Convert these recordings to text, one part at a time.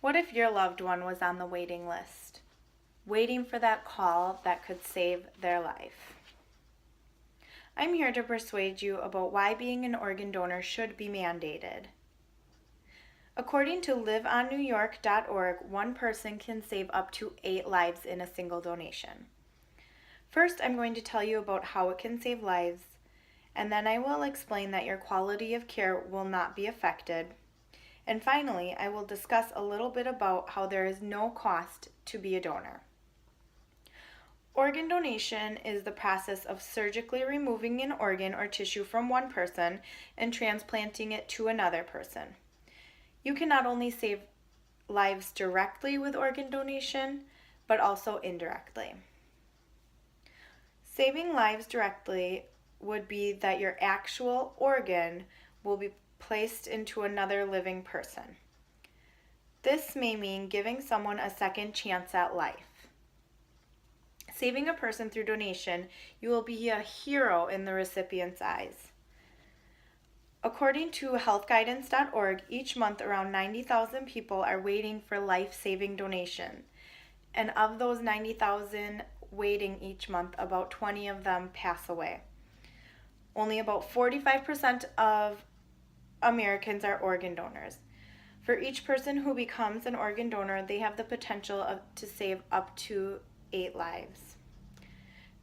What if your loved one was on the waiting list, waiting for that call that could save their life? I'm here to persuade you about why being an organ donor should be mandated. According to liveonnewyork.org, one person can save up to 8 lives in a single donation. First, I'm going to tell you about how it can save lives, and then I will explain that your quality of care will not be affected. And finally, I will discuss a little bit about how there is no cost to be a donor. Organ donation is the process of surgically removing an organ or tissue from one person and transplanting it to another person. You can not only save lives directly with organ donation, but also indirectly. Saving lives directly would be that your actual organ will be placed into another living person. This may mean giving someone a second chance at life. Saving a person through donation, you will be a hero in the recipient's eyes. According to healthguidance.org, each month around 90,000 people are waiting for life-saving donation. And of those 90,000 waiting each month, about 20 of them pass away. Only about 45% of Americans are organ donors. For each person who becomes an organ donor, they have the potential to save up to 8 lives.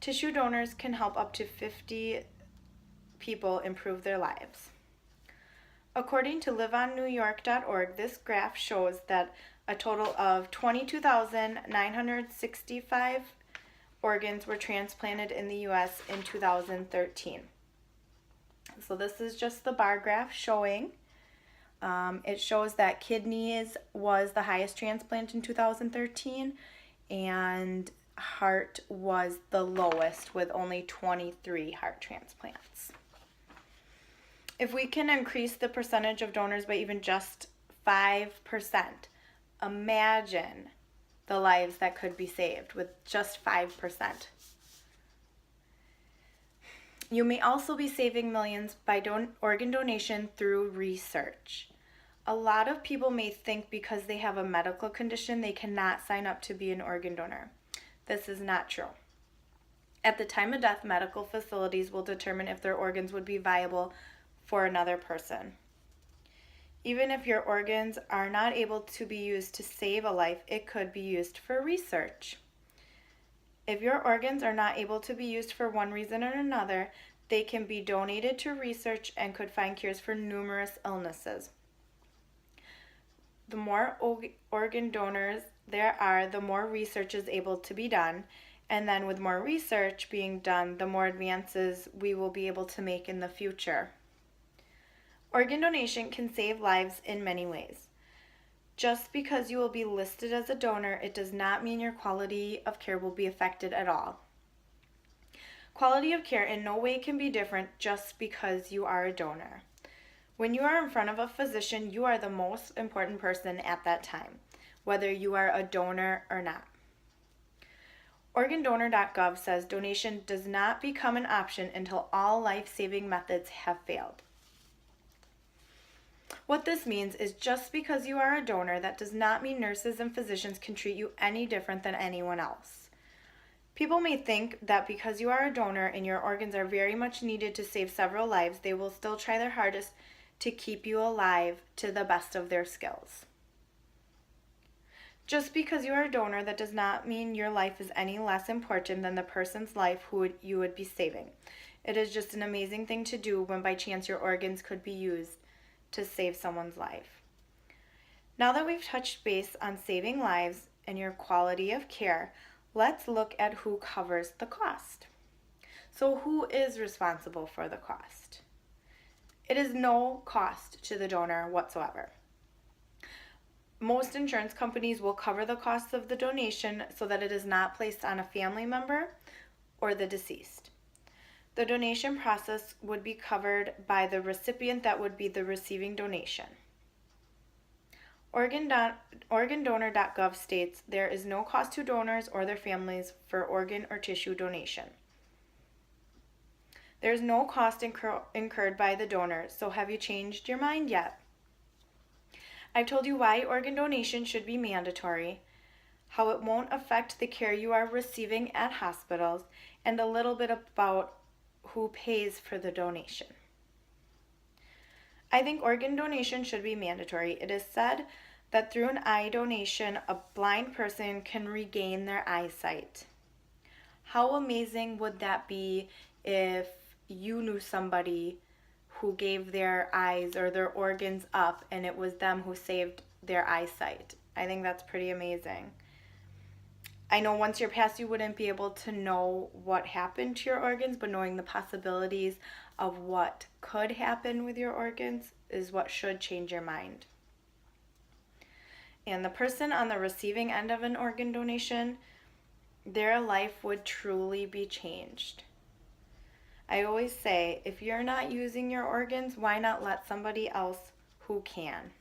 Tissue donors can help up to 50 people improve their lives. According to liveonnewyork.org, this graph shows that a total of 22,965 organs were transplanted in the U.S. in 2013. So this is just the bar graph showing. It shows that kidneys was the highest transplant in 2013, and heart was the lowest with only 23 heart transplants. If we can increase the percentage of donors by even just 5%, imagine the lives that could be saved with just 5%. You may also be saving millions by organ donation through research. A lot of people may think because they have a medical condition they cannot sign up to be an organ donor. This is not true. At the time of death, medical facilities will determine if their organs would be viable for another person. Even if your organs are not able to be used to save a life, it could be used for research. If your organs are not able to be used for one reason or another, they can be donated to research and could find cures for numerous illnesses. The more organ donors there are, the more research is able to be done, and then with more research being done, the more advances we will be able to make in the future. Organ donation can save lives in many ways. Just because you will be listed as a donor, it does not mean your quality of care will be affected at all. Quality of care in no way can be different just because you are a donor. When you are in front of a physician, you are the most important person at that time, whether you are a donor or not. Organdonor.gov says donation does not become an option until all life-saving methods have failed. What this means is just because you are a donor, that does not mean nurses and physicians can treat you any different than anyone else. People may think that because you are a donor and your organs are very much needed to save several lives, they will still try their hardest to keep you alive to the best of their skills. Just because you are a donor, that does not mean your life is any less important than the person's life who you would be saving. It is just an amazing thing to do when by chance your organs could be used to save someone's life. Now that we've touched base on saving lives and your quality of care, let's look at who covers the cost. So who is responsible for the cost? It is no cost to the donor whatsoever. Most insurance companies will cover the costs of the donation so that it is not placed on a family member or the deceased. The donation process would be covered by the recipient that would be the receiving donation. Organdonor.gov states there is no cost to donors or their families for organ or tissue donation. There is no cost incurred by the donor, so have you changed your mind yet? I've told you why organ donation should be mandatory, how it won't affect the care you are receiving at hospitals, and a little bit about who pays for the donation. I think organ donation should be mandatory. It is said that through an eye donation, a blind person can regain their eyesight. How amazing would that be if you knew somebody who gave their eyes or their organs up and it was them who saved their eyesight? I think that's pretty amazing. I know once you're passed, you wouldn't be able to know what happened to your organs, but knowing the possibilities of what could happen with your organs is what should change your mind. And the person on the receiving end of an organ donation, their life would truly be changed. I always say, if you're not using your organs, why not let somebody else who can?